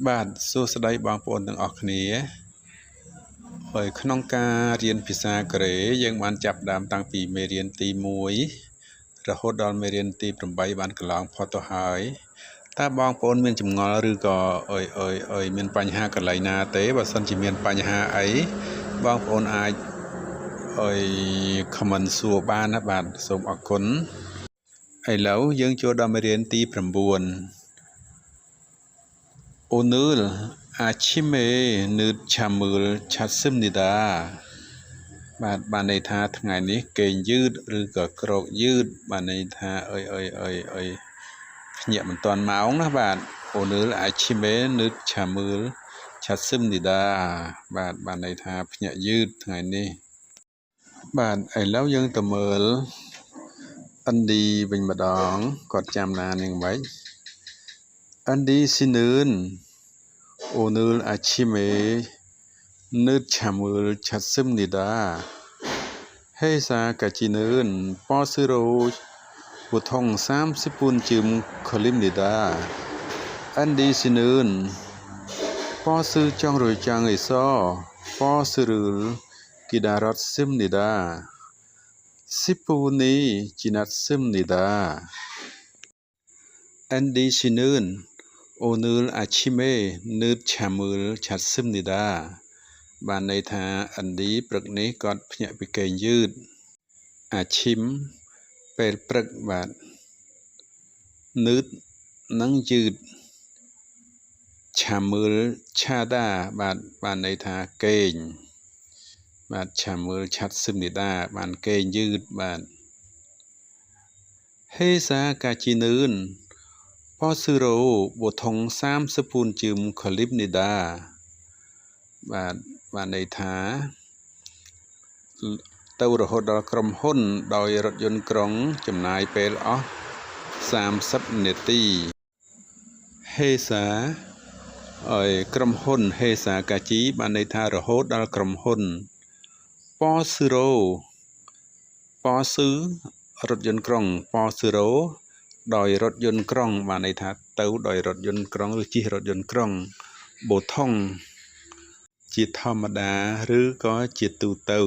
បាទសួស្តីបងប្អូនទាំងអស់គ្នាហើយក្នុងការរៀនភាសាកូរ៉េយើងបានចាប់ផ្ដើមតាំងពីមេរៀនទី1រហូតដល់មេរៀនទី8បានកន្លងផុតទៅហើយតើបងប្អូនមានចម្ងល់ឬក៏មានបញ្ហាកន្លែងណាទេបើសិនជាមានបញ្ហាអីបងប្អូនអាចcomment សួរបានណាបាទសូមអរគុណឥឡូវយើងចូលដល់មេរៀនទី9오늘 아침에 늦잠을 잤습니다. បានន័យថាថ្ងៃនេះគេងយឺតឬក៏ក្រោកយឺតបានន័យថាភ្ញាក់មិនទាន់ម៉ោងណាបាទ 오늘 아침에 늦잠을 잤습니다. បានន័យថាភ្ញាក់យឺតថ្ងៃនេះបាទឥឡូវយើងទៅមើលអិនឌីវិញម្ដងគាត់ចាំណានឹងមិនAndi 씨는 오늘 아침에 늦잠을 잤습니다. 회사까지는 버스로 보통 30분쯤 걸립니다. Andi 씨는 버스 정류장에서 버스를 기다렸습니다. 10분이 지났습니다. Andi 씨는 오늘 아침에 늦잠을 잤습니다. បានន័យថាអិនឌីព្រឹកនេះគាត់ភ្ញាក់ពីគេងយឺតអាឈីមពេលព្រឹកបាទនឺតនឹងយឺតឆាមើលឆាដាបានន័យថាគេងបាទឆាមើលឆាត់សឹមនីដាបានគេងយឺតបាទហេសាកាជីនឿន버스로 보통 30분쯤 걸립니다. បានន័យថាទៅរហូតដល់ក្រុមហ៊ុនដោយរថយន្តក្រុងចំណាយពេលអស់30នាទីហេសាក្រុមហ៊ុនហេសាកាជីបានន័យថារហូតដល់ក្រុមហ៊ុនប៉ស៊ឺរ៉ូប៉ស៊ឺរថយន្តក្រុងប៉ស៊ឺរ៉ូដោយរថយន្តក្រុងបានន័យថាទៅដោយរថយន្តក្រុងឬជិះរថយន្តក្រុងបូថុងជាធម្មតាឬក៏ជាទូទៅ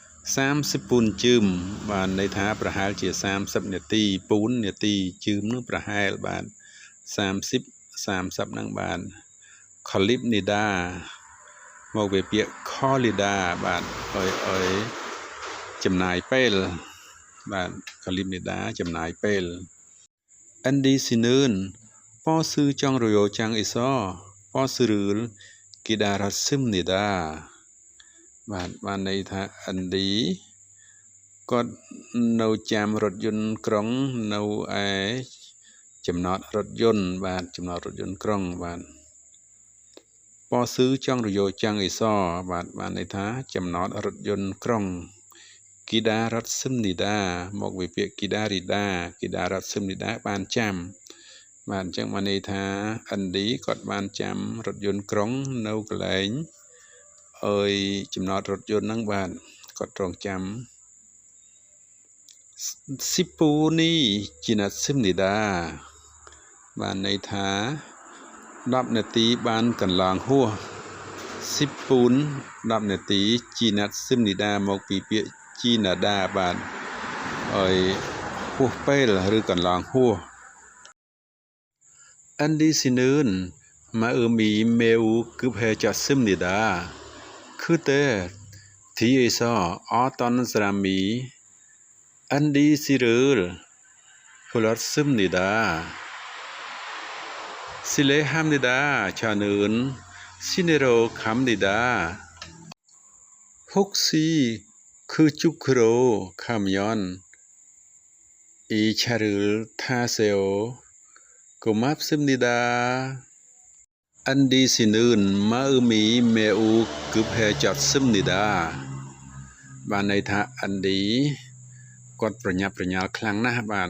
30ពូនជើមបានន័យថាប្រហែលជា30នាទីពូននាទីជើមនោះប្រហែលបាទ30ហ្នឹងបាទខលីបនីដាមកវាពាក្យខលីដាបាទចំណាយពេលបាទខលីបនីដាចំណាយពេលAndi 씨는 버스 정류장에서 버스를 기다렸습니다. បានន័យថាអិនឌីគាត់នៅចាំរថយន្តក្រុងនៅឯចំណតរថយន្តបាទចំណតរថយន្តក្រុងបាទប៉ស៊ឺចង់រយោចាំងអេសបាទបានន័យថាចំណតរថយន្តក្រុងគីដារ៉ាត់សឹមនីដាមកវិពាក្យគីដារីដាគីដារ៉ាត់សឹមនីដាបានចាំបាទអញ្ចឹងបានន័យថាអិនឌីគាត់បានចាំរថយន្តក្រុងនៅកន្លែងចំណតរថយន្តហ្នឹងបាទគាត់ត្រង់ចាំស៊ីពូនីជីណាត់សឹមនីដាបានន័យថា10នាទីបានកន្លងហួសស៊ីពូន10នាទីជីណាត់សឹមនីដាមកពីពាក្យជីណាដាបាទហួសពេលឬកន្លងហួសAndi 씨는 마음이 매우 급해졌습니다. 그때 뒤에서 어떤 사람이 안디 씨를 불렀습니다. 실례합니다. 저는 시내로 갑니다. 혹시 그쪽으로 가면 이 차를 타세요. 고맙습니다. Andi 씨는 마음이 매우 급해졌습니다. បានន័យថាអិនឌីគាត់ប្រញាប់ប្រញាល់ខ្លាំងណាស់បាទ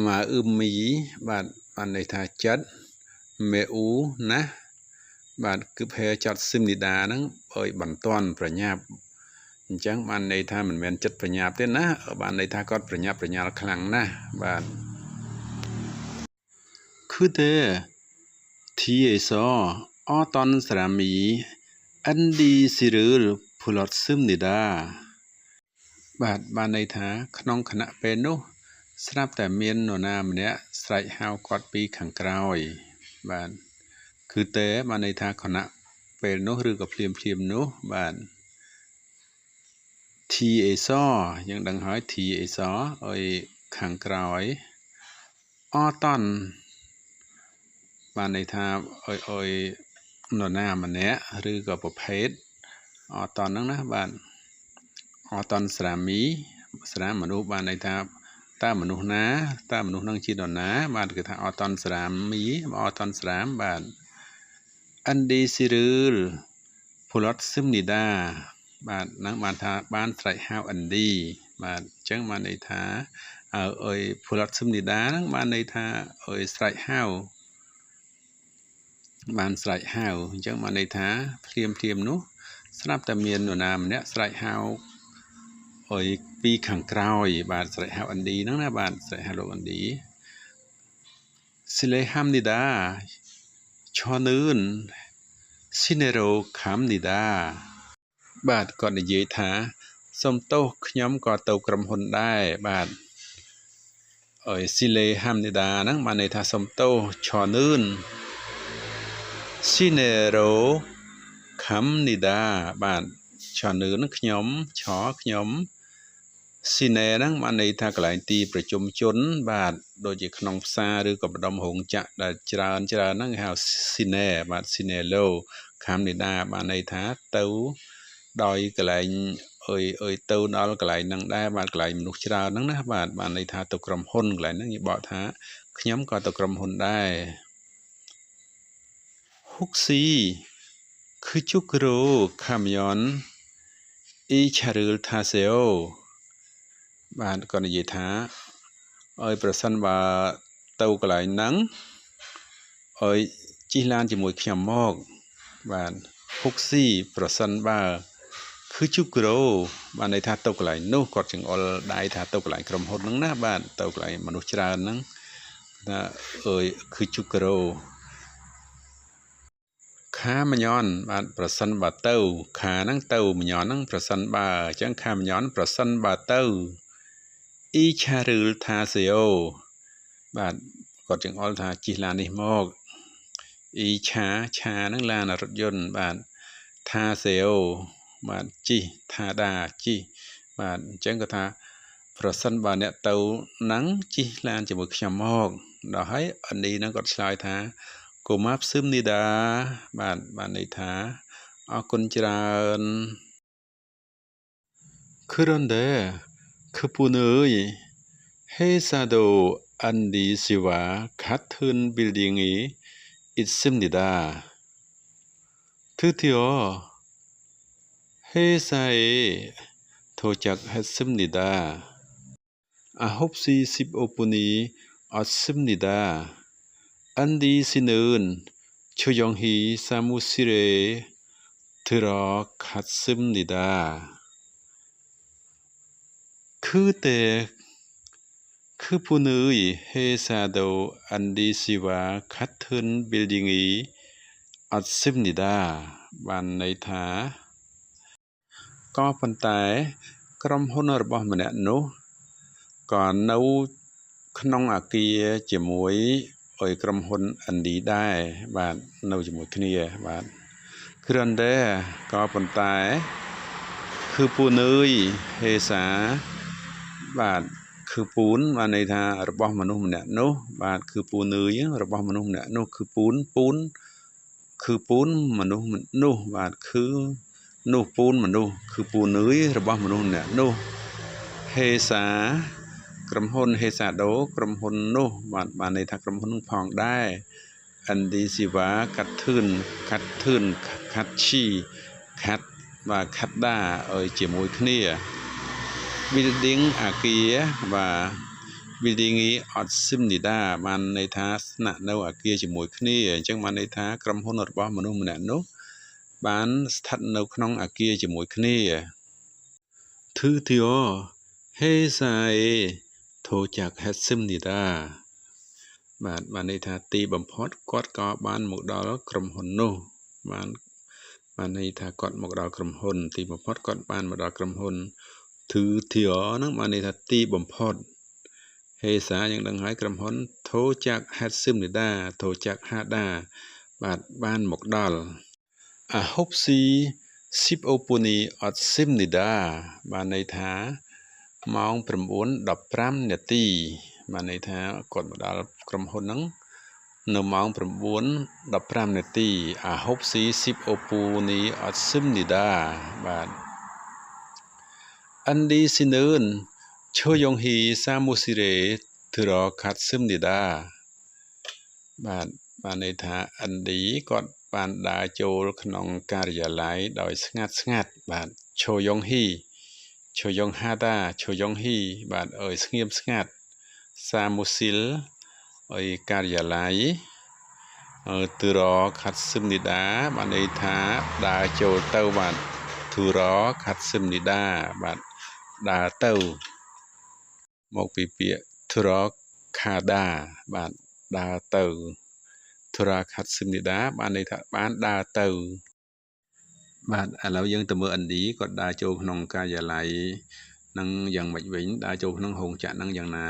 ម៉ាអ៊ឺមីបាទបានន័យថាចិត្តមេអ៊ូណាបាទគឺភេចតស៊ីមនីដាហ្នឹងបន្ទាន់ប្រញាប់អញ្ចឹងបានន័យថាមិនមែនចិត្តប្រញាប់ទេណាបានន័យថាគាត់ប្រញាប់ប្រញាល់ខ្លាំងណាស់បាទ 그대 뒤에서 어떤 사람이 NDC를 불렀습니다. bạn này thảក្នុងខណៈពេលនោះស្រាប់តែមាននរណាម្នាក់ស្រែកហៅគាត់ពីខាងក្រោយបាទគឺទេបានន័យថាខណៈពេលនោះឬក៏ភ្លាមនោះបាទ T អេសយើងដឹងហើយ T អេសឲ្យខាងក្រោយអតនបានន័យថាឲ្យនរណាម្នាក់ឬក៏ប្រភេទអតនហ្នឹងណាបាទអតនស្រាមីស្រាមនុស្សបានន័យថាតើមនុស្សណាតើមនុស្សនឹងជានរណាបាទគឺថាអតនស្រាមីអតនស្រាមបាទ Andi Cyril ផលិតសឹមនីដាបាទនឹងបានថាបានស្រែកហៅ Andi បាទអញ្ចឹងបានន័យថាអើយផលិតសឹមនីដាហ្នឹងបានន័យថាអើយស្រែកហៅបានស្រែកហៅអញ្ចឹងបានន័យថាភ្លាមនោះស្រាប់តែមាននរណាម្នាក់ស្រែកហៅអើយពីខាងក្រោយបាទស្រែកហៅ Andi ហ្នឹងណាបាទស្រែកហៅលោក Andi Silehamnida ឈរនឿន Sinero Kamnida បាទគាត់និយាយថាសូមទោសខ្ញុំក៏ទៅក្រុមហ៊ុនដែរបាទអើយ Silehamnida ហ្នឹងបានន័យថាសូមទោសឈរនឿន Sinero Kamnida បាទឈរនឿនខ្ញុំស៊ីណេហ្នឹងបានន័យថាកន្លែងទីប្រជុំជនបាទដូចជាក្នុងផ្សារឬក៏ម្ដុំរោងចក្រដែលច្រើនហ្នឹងគេហៅស៊ីណេបាទស៊ីណេឡូខាំនីដាបានន័យថាទៅដោយកន្លែងអើយទៅដល់កន្លែងហ្នឹងដែរបាទកន្លែងមនុស្សច្រើនហ្នឹងណាបាទបានន័យថាទៅក្រុមហ៊ុនកន្លែងហ្នឹងគេបកថាខ្ញុំក៏ទៅក្រុមហ៊ុនដែរហ៊ុកស៊ីគឺជុករោខាមយ៉នអ៊ីឆារុលថាសេអូបាទក៏និយាយថាឲ្យប្រសិនបើទៅកន្លែងហ្នឹងឲ្យជិះឡានជាមួយខ្ញុំមកបាទហ៊ុកស៊ីប្រសិនបើគឺជុករោបានន័យថាទៅកន្លែងនោះគាត់ចង្អុលដៃថាទៅកន្លែងក្រុមហ៊ុនហ្នឹងណាបាទទៅកន្លែងមនុស្សច្រើនហ្នឹងថាអើយគឺជុករោខាមញ៉នបាទប្រសិនបើទៅខាហ្នឹងទៅមញ៉នហ្នឹងប្រសិនបើអញ្ចឹងខាមញ៉នប្រសិនបើទៅអ៊ីឆារុលថាសេអូបាទគាត់ចង្អុលថាជិះឡាននេះមកអ៊ីឆាហ្នឹងឡានរថយន្តបាទថាសេអូបាទជិះថាដាជិះបាទអញ្ចឹងគាត់ថាប្រសិនបើអ្នកទៅហ្នឹងជិះឡានជាមួយខ្ញុំមកដល់ហើយអានេះហ្នឹងគាត់ឆ្លើយថាកុមារផ្សឹមនីដាបាទបានន័យថាអរគុណច្រើន그런데 그분의 회사도 안디시와 같은 빌딩이 있습니다. 드디어 회사에 도착했습니다. 9시 15분이 왔습니다. 안디시는 조용히 사무실에 들어갔습니다. 그때 그분의 회사도 안디시와 같은 빌딩이 왔습니다. បានន័យថាក៏ប៉ុន្តែក្រុមហ៊ុនរបស់ម្នាក់នោះក៏នៅក្នុងអគារជាមួយឲ្យក្រុមហ៊ុនឥណ្ឌីដែរបាទនៅជាមួយគ្នាបាទគ្រាន់តែក៏ប៉ុន្តែគឺពូនើយហេសាបាទគឺពូនបានន័យថារបស់មនុស្សម្នាក់នោះបាទគឺពូនើយរបស់មនុស្សម្នាក់នោះគឺពូនគឺពូនមនុស្សនោះបាទគឺនោះពូនមនុស្សគឺពូនើយរបស់មនុស្សម្នាក់នោះហេសាក្រុមហ៊ុនហេសាដូក្រុមហ៊ុននោះបានន័យថាក្រុមហ៊ុននោះផងដែរឥណ្ឌីស៊ីវ៉ាកាត់ធឿនខាត់ឈីខាត់បាទខាត់ដាឲ្យជាមួយគ្នា building អាគារបាទ building អត់ស៊ីមនីដាបានន័យថាស្នាក់នៅអាគារជាមួយគ្នាអញ្ចឹងបានន័យថាក្រុមហ៊ុនរបស់មនុស្សម្នាក់នោះបានស្ថិតនៅក្នុងអាគារជាមួយគ្នា드디어 회사에 도착했습니다. បានន័យថាទីបំផុតគាត់ក៏បានមកដល់ក្រុមហ៊ុននោះបានន័យថាគាត់មកដល់ក្រុមហ៊ុនទីបំផុតគាត់បានមកដល់ក្រុមហ៊ុនធឺធៀហ្នឹងបានន័យថាទីបំផុតហេសាយើងដឹងហើយក្រុមហ៊ុនធូចាក់ហាត់ស៊ឹមនីដាធូចាក់ហាដាបានមកដល់អាហុបស៊ីស៊ីបអូពូនីអត់ស៊ឹមនីដាបានន័យថាម៉ោង 9:15 នាទីបានន័យថាគាត់មកដល់ក្រុមហ៊ុនហ្នឹងនៅម៉ោង 9:15 នាទីអាហុបស៊ីស៊ីបអូពូនីអត់ស៊ឹមនីដាបាទអានឌីស៊ីនឿនឈូយ៉ុងហ៊ីសាមូស៊ីរ៉េធឺរខាត់ស៊ឹមនីដាបានន័យថាអានឌីគាត់បានដើរចូលក្នុងការិយាល័យដោយស្ងាត់បាទឈូយ៉ុងហ៊ីឈូយ៉ុងហាដាឈូយ៉ុងហ៊ីបាទអើយស្ងៀមស្ងាត់សាមូស៊ីលអើយការិយាល័យធឺរខាត់ស៊ឹមនីដាបានន័យថាដើរចូលទៅបាទធឺរខាត់ស៊ឹមនីដាបាទដើរទៅមកពីពាក្យធឺរខាដាបាទដើរទៅធឺរខាត់ស៊ឹមនីដាបានន័យថាបានដើរទៅបាទឥឡូវយើងទៅមើលឥណ្ឌីគាត់ដើរចូលក្នុងការិយាល័យនឹងយ៉ាងម៉េចវិញដើរចូលក្នុងរោងចក្រនឹងយ៉ាងណា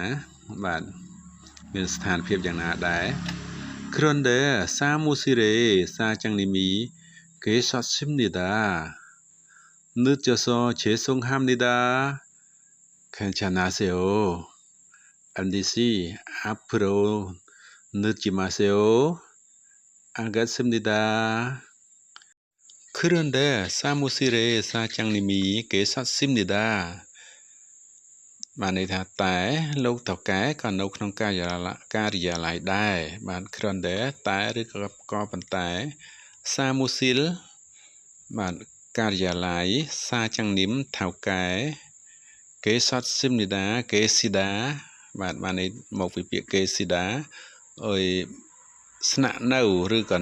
បាទមានស្ថានភាពយ៉ាងណាដែរ그런데 사무실에 사장님이 계셨습니다. 늦어서 죄송합니다. 괜찮으세요. 안디씨 앞으로 늦지 마세요. 알겠습니다. 그런데 사무실에 사장님이 계셨습니다. បានន័យថាតែលោកតកែក៏នៅក្នុងការិយាល័យដែរបានគ្រាន់តែឬក៏ប៉ុន្តែសាមូស៊ីលបានការិយាល័យសាចាំងនិមថៅកែកេសតស៊ីមនីដាកេស៊ីដាបានន័យមកពីពាក្យកេស៊ីដាអើយស្នាក់នៅឬក៏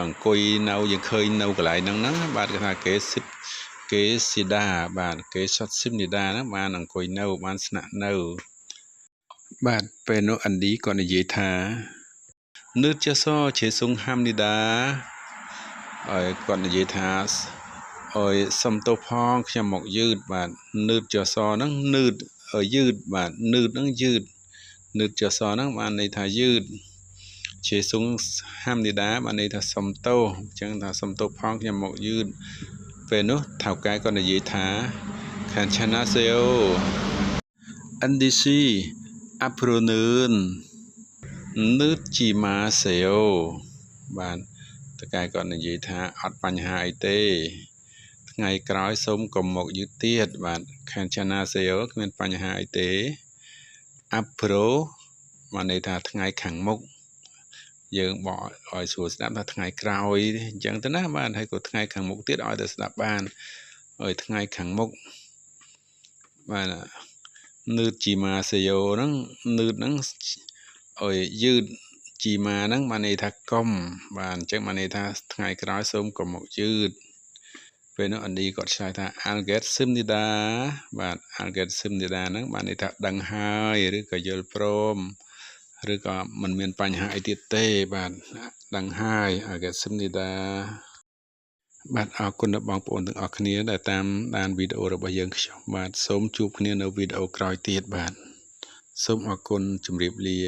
អង្គុយនៅយើងឃើញនៅកន្លែងហ្នឹងបាទគេថាកេស៊ីដាបាទកេសតស៊ីមនីដាហ្នឹងបានអង្គុយនៅបានស្នាក់នៅបាទពេលនោះឥណ្ឌីក៏និយាយថានឺតជាសជាសុងហាំនីដាហើយគាត់និយាយថាអើយសុំទោសផងខ្ញុំមកយឺតបាទនឺតជាសហ្នឹងនឺតយឺតបាទនឺតហ្នឹងយឺតនឺតជាសហ្នឹងបានន័យថាយឺតជាសុងហាំនីដាបានន័យថាសុំទោសអញ្ចឹងថាសុំទោសផងខ្ញុំមកយឺតពេលនោះថៅកែក៏និយាយថាខានឆាណាសេអូអិនឌីស៊ីអាប្រូនឿននឺតជីម៉ាសេអូបាទថៅកែក៏និយាយថាអត់បញ្ហាអីទេថ្ងៃក្រោយសូមកុំមកយឺតទៀតបាទខានឆាណាសេអូគ្មានបញ្ហាអីទេអាប្រូបានន័យថាថ្ងៃខាងមុខយើងបកឲ្យស្រួលស្ដាប់ថាថ្ងៃក្រោយអញ្ចឹងទៅណាបាទហើយក៏ថ្ងៃខាងមុខទៀតឲ្យតែស្ដាប់បានឲ្យថ្ងៃខាងមុខបាទនឺតជីម៉ាសេយ៉ូហ្នឹងនឺតហ្នឹងឲ្យយឺតជីម៉ាហ្នឹងបានន័យថាកុំបាទអញ្ចឹងបានន័យថាថ្ងៃក្រោយសូមកុំមកយឺតពេលនោះឥណ្ឌីគាត់ឆ្លើយថា Alget Simnida បាទ Alget Simnida ហ្នឹងបានន័យថាដឹងហើយឬក៏យល់ព្រមឬក៏មិនមានបញ្ហាអីទៀតទេបាទដឹងហើយអាកេសិមនីដាបាទអរគុណដល់បងប្អូនទាំងអស់គ្នាដែលតាមដានវីដេអូរបស់យើងខ្ញុំបាទសូមជួបគ្នានៅវីដេអូក្រោយទៀតបាទសូមអរគុណជម្រាបលា